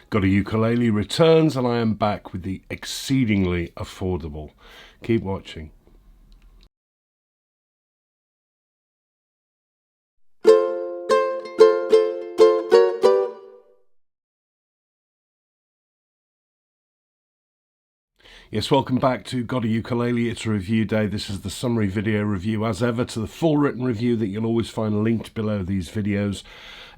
GotAUkulele returns, and I am back with the exceedingly affordable. Keep watching. Yes, welcome back to GotAUkulele. It's a review day. This is the summary video review, as ever, to the full written review that you'll always find linked below these videos.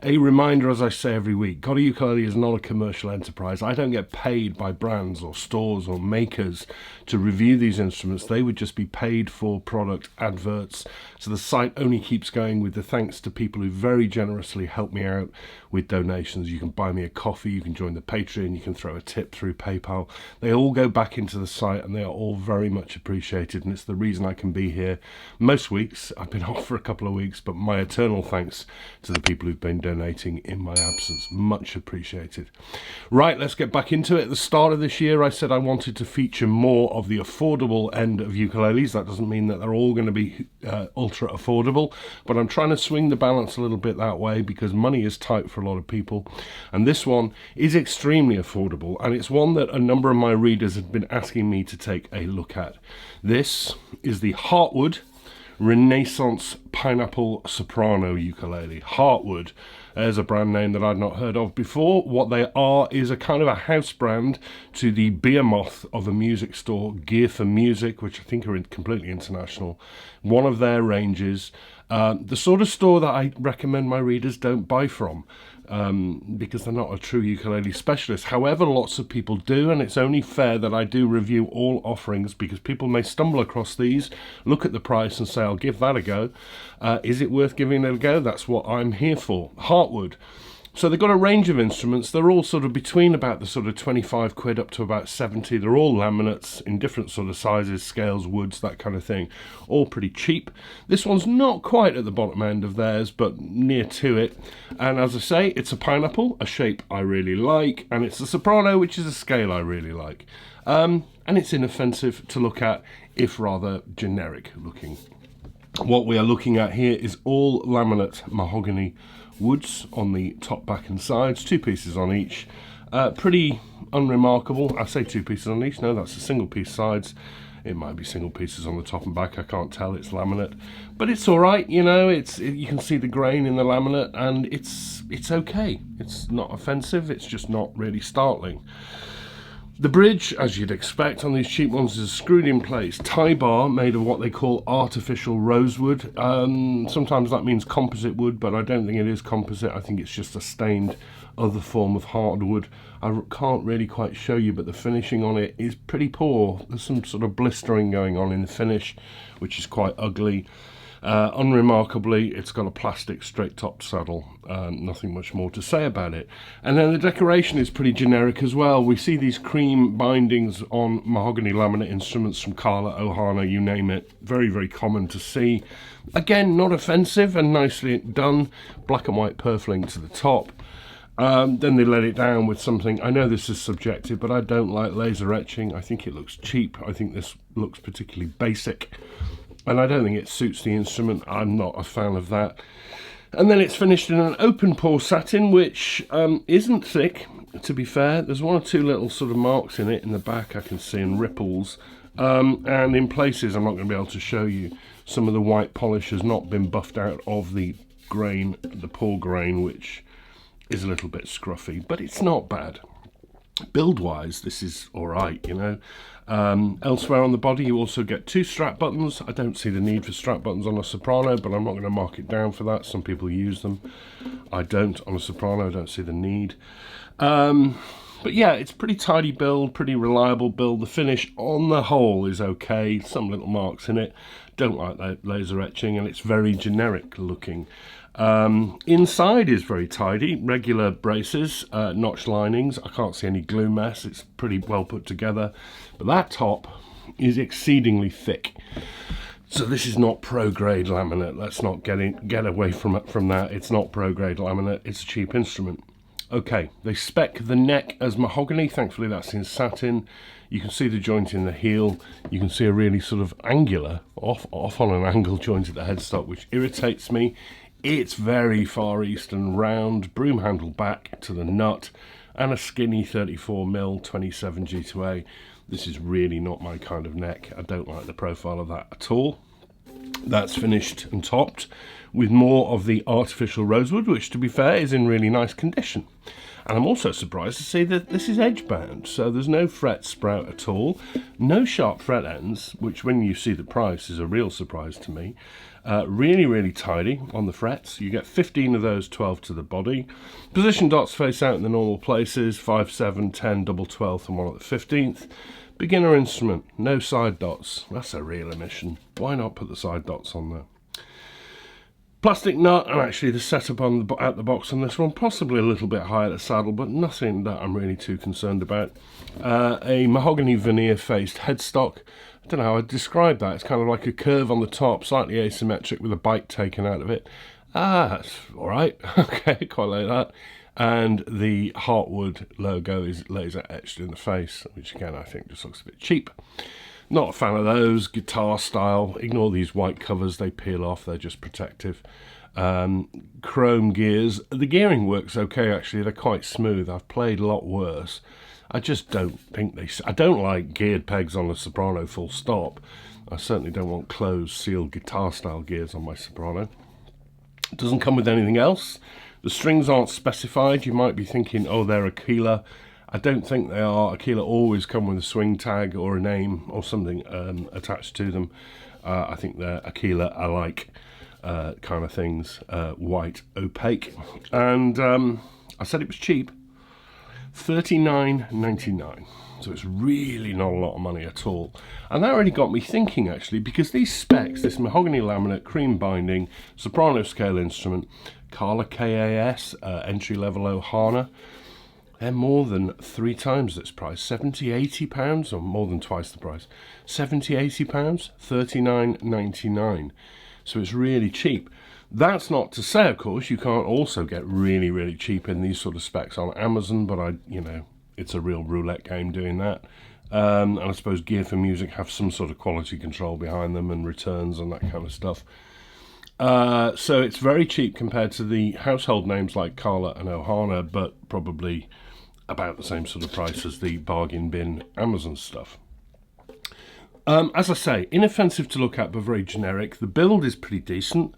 A reminder, as I say every week, GotAUkulele is not a commercial enterprise. I don't get paid by brands or stores or makers to review these instruments. They would just be paid for product adverts. So the site only keeps going with the thanks to people who very generously help me out with donations. You can buy me a coffee, you can join the Patreon, you can throw a tip through PayPal. They all go back into the site and they are all very much appreciated, and it's the reason I can be here most weeks. I've been off for a couple of weeks, but my eternal thanks to the people who've been donating in my absence. Much appreciated. Right, let's get back into it. At the start of this year I said I wanted to feature more of the affordable end of ukuleles. That doesn't mean that they're all going to be ultra affordable, but I'm trying to swing the balance a little bit that way because money is tight for a lot of people, and this one is extremely affordable, and it's one that a number of my readers have been asking me to take a look at. This is the Hartwood Renaissance Pineapple Soprano Ukulele. Hartwood, there's a brand name that I'd not heard of before. What they are is a kind of a house brand to the behemoth of a music store, Gear for Music, which I think are completely international. One of their ranges. The sort of store that I recommend my readers don't buy from, because they're not a true ukulele specialist. However, lots of people do, and it's only fair that I do review all offerings, because people may stumble across these, look at the price and say, I'll give that a go. Is it worth giving it a go? That's what I'm here for. Hartwood. So they've got a range of instruments. They're all sort of between about the sort of 25 quid up to about 70. They're all laminates in different sort of sizes, scales, woods, that kind of thing. All pretty cheap. This one's not quite at the bottom end of theirs, but near to it. And as I say, it's a pineapple, a shape I really like, and it's a soprano, which is a scale I really like. And it's inoffensive to look at, if rather generic looking. What we are looking at here is all laminate mahogany woods on the top, back and sides, two pieces on each. Pretty unremarkable. I say two pieces on each, no, that's a single piece sides. It might be single pieces on the top and back, I can't tell, it's laminate. But it's alright, you know, you can see the grain in the laminate, and it's okay. It's not offensive, it's just not really startling. The bridge, as you'd expect on these cheap ones, is a screwed in place tie bar made of what they call artificial rosewood. Sometimes that means composite wood, but I don't think it is composite. I think it's just a stained other form of hardwood. I can't really quite show you, but the finishing on it is pretty poor. There's some sort of blistering going on in the finish, which is quite ugly. Unremarkably, it's got a plastic straight top saddle. Nothing much more to say about it. And then the decoration is pretty generic as well. We see these cream bindings on mahogany laminate instruments from Carla, Ohana, you name it. Very, very common to see. Again, not offensive and nicely done. Black and white purfling to the top. Then they let it down with something. I know this is subjective, but I don't like laser etching. I think it looks cheap. I think this looks particularly basic, and I don't think it suits the instrument. I'm not a fan of that. And then it's finished in an open pore satin, which isn't thick, to be fair. There's one or two little sort of marks in it in the back I can see, and ripples. And in places I'm not going to be able to show you. Some of the white polish has not been buffed out of the grain, the pore grain, which is a little bit scruffy, but it's not bad. Build-wise, this is alright, you know. Elsewhere on the body you also get two strap buttons. I don't see the need for strap buttons on a soprano, but I'm not going to mark it down for that. Some people use them. I don't on a soprano, I don't see the need. But yeah, it's pretty tidy build, pretty reliable build. The finish on the whole is okay. Some little marks in it. Don't like that laser etching, and it's very generic looking. Inside is very tidy, regular braces, notch linings. I can't see any glue mess. It's pretty well put together, but that top is exceedingly thick. So this is not pro-grade laminate. Let's not get away from that. It's not pro-grade laminate. It's a cheap instrument. Okay, they spec the neck as mahogany. Thankfully that's in satin. You can see the joint in the heel. You can see a really sort of angular, off on an angle joint at the headstock, which irritates me. It's very Far Eastern round, broom handle back to the nut, and a skinny 34mm 27 G2A. This is really not my kind of neck. I don't like the profile of that at all. That's finished and topped with more of the artificial rosewood, which, to be fair, is in really nice condition. And I'm also surprised to see that this is edge bound, so there's no fret sprout at all, no sharp fret ends, which when you see the price is a real surprise to me. Really tidy on the frets. You get 15 of those, 12 to the body. Position dots face out in the normal places, 5, 7, 10, double 12th and one at the 15th. Beginner instrument, no side dots. That's a real omission. Why not put the side dots on there? Plastic nut, and actually the setup on at the box on this one, possibly a little bit high at the saddle, but nothing that I'm really too concerned about. A mahogany veneer faced headstock. I don't know how I'd describe that. It's kind of like a curve on the top, slightly asymmetric with a bite taken out of it. That's all right. Okay, quite like that. And the Hartwood logo is laser etched in the face, which again I think just looks a bit cheap. Not a fan of those. Guitar style. Ignore these white covers, they peel off, they're just protective. Chrome gears. The gearing works okay actually, they're quite smooth. I've played a lot worse. I just don't think I don't like geared pegs on a Soprano, full stop. I certainly don't want closed sealed guitar style gears on my Soprano. It doesn't come with anything else. The strings aren't specified. You might be thinking, oh, they're Aquila. I don't think they are. Aquila always come with a swing tag or a name or something attached to them. I think they're Aquila alike kind of things, white, opaque. And I said it was cheap, $39.99. So it's really not a lot of money at all. And that really got me thinking actually, because these specs, this mahogany laminate, cream binding, soprano scale instrument, Carla KAS, entry-level Ohana, they're more than 3 times this price, £70–80, or more than twice the price. £70–80, $39.99. So it's really cheap. That's not to say, of course, you can't also get really cheap in these sort of specs on Amazon, but it's a real roulette game doing that. And I suppose Gear for Music have some sort of quality control behind them and returns and that kind of stuff. So it's very cheap compared to the household names like Carla and Ohana, but probably about the same sort of price as the bargain bin Amazon stuff. As I say, inoffensive to look at, but very generic. The build is pretty decent.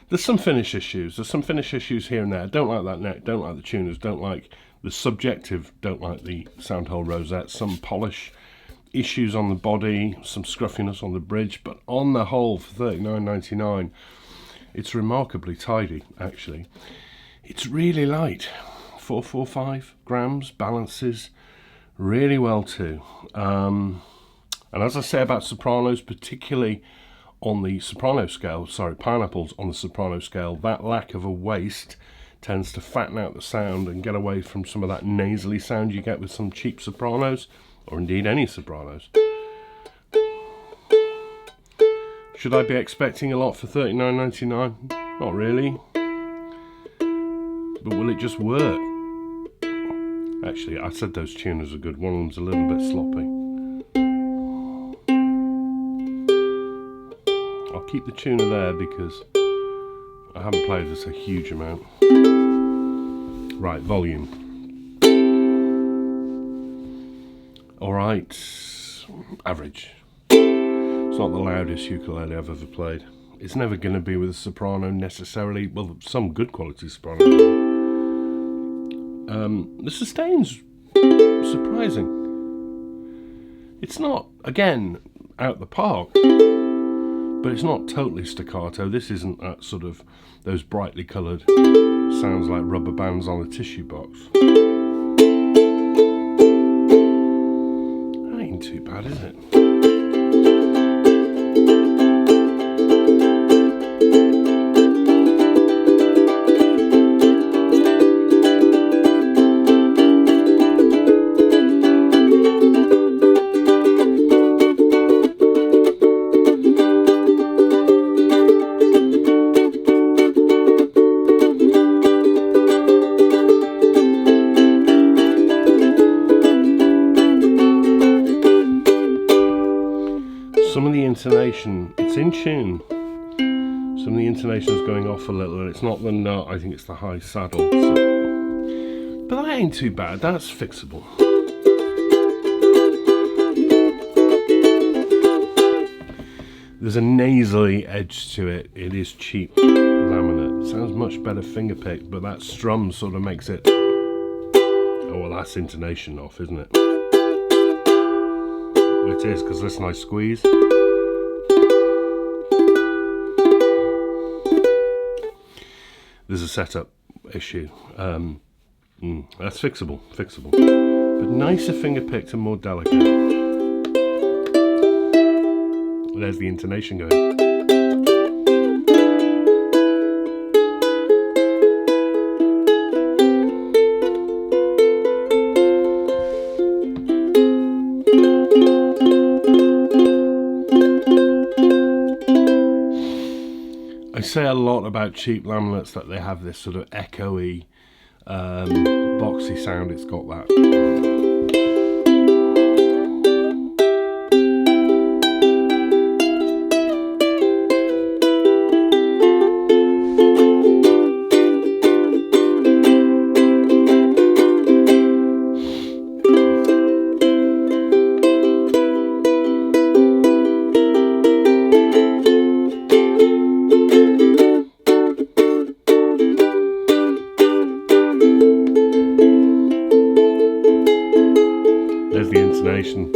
There's some finish issues. There's some finish issues here and there. Don't like that neck, don't like the tuners, don't like the subjective, don't like the soundhole rosette. Some polish issues on the body, some scruffiness on the bridge, but on the whole, for $39.99, it's remarkably tidy, actually. It's really light. 445 grams, balances really well too. And as I say about sopranos, particularly on the soprano scale, pineapples on the soprano scale, that lack of a waist tends to fatten out the sound and get away from some of that nasally sound you get with some cheap sopranos, or indeed any sopranos. Should I be expecting a lot for $39.99? Not really. But will it just work? Actually, I said those tuners are good. One of them's a little bit sloppy. I'll keep the tuner there because I haven't played this a huge amount. Right, volume. Alright, average. It's not the loudest ukulele I've ever played. It's never going to be with a soprano necessarily. Well, some good quality soprano. The sustain's surprising. It's not, again, out the park, but it's not totally staccato. This isn't that sort of, those brightly coloured sounds like rubber bands on a tissue box. That ain't too bad, is it? Some of the intonation, it's in tune. Some of the intonation is going off a little, and it's not the nut, I think it's the high saddle. So But that ain't too bad, that's fixable. There's a nasally edge to it. It is cheap laminate. It sounds much better fingerpicked, but that strum sort of makes it... Oh, well, that's intonation off, isn't it? Well, it is, because listen, I squeeze. There's a setup issue. That's fixable. But nicer fingerpicked and more delicate. There's the intonation going. I say a lot about cheap laminates that they have this sort of echoey, boxy sound. It's got that. There's the intonation.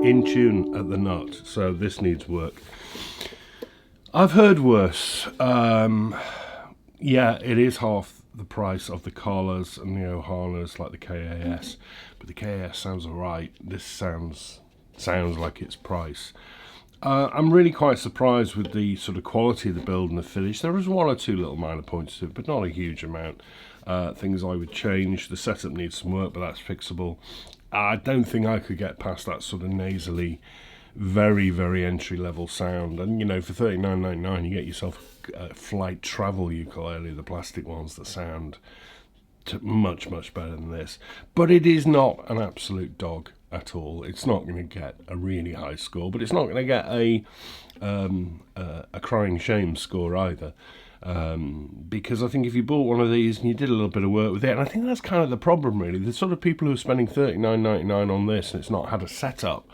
In tune at the nut, so this needs work. I've heard worse. Yeah, it is half the price of the Carlas and the Ohanas, like the KAS, but the KAS sounds alright. This sounds like its price. I'm really quite surprised with the sort of quality of the build and the finish. There was one or two little minor points to it, but not a huge amount. Things I would change. The setup needs some work, but that's fixable. I don't think I could get past that sort of nasally, very, very entry-level sound. And, you know, for $39.99, you get yourself a flight travel ukulele, the plastic ones that sound much, much better than this. But it is not an absolute dog at all. It's not going to get a really high score, but it's not going to get a crying shame score either. Because I think if you bought one of these and you did a little bit of work with it, and I think that's kind of the problem really, the sort of people who are spending $39.99 on this and it's not had a setup,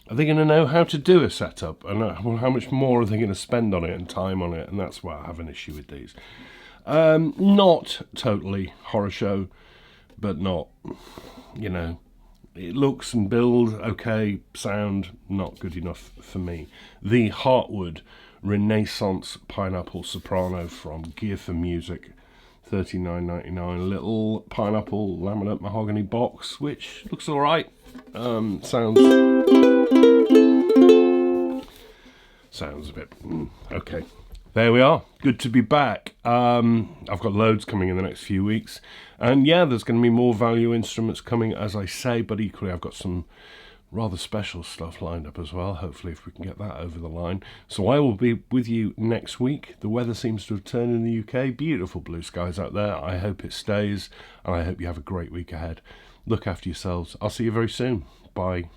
are they going to know how to do a setup, and how much more are they going to spend on it and time on it? And that's why I have an issue with these. Not totally horror show, but not, you know, it looks and build okay, sound not good enough for me. The Hartwood Renaissance Pineapple Soprano from Gear for Music, $39.99. Little pineapple laminate mahogany box, which looks alright. Sounds a bit okay. There we are. Good to be back. I've got loads coming in the next few weeks, and yeah, there's going to be more value instruments coming, as I say, but equally I've got some rather special stuff lined up as well, hopefully, if we can get that over the line. So I will be with you next week. The weather seems to have turned in the UK. Beautiful blue skies out there. I hope it stays, and I hope you have a great week ahead. Look after yourselves. I'll see you very soon. Bye.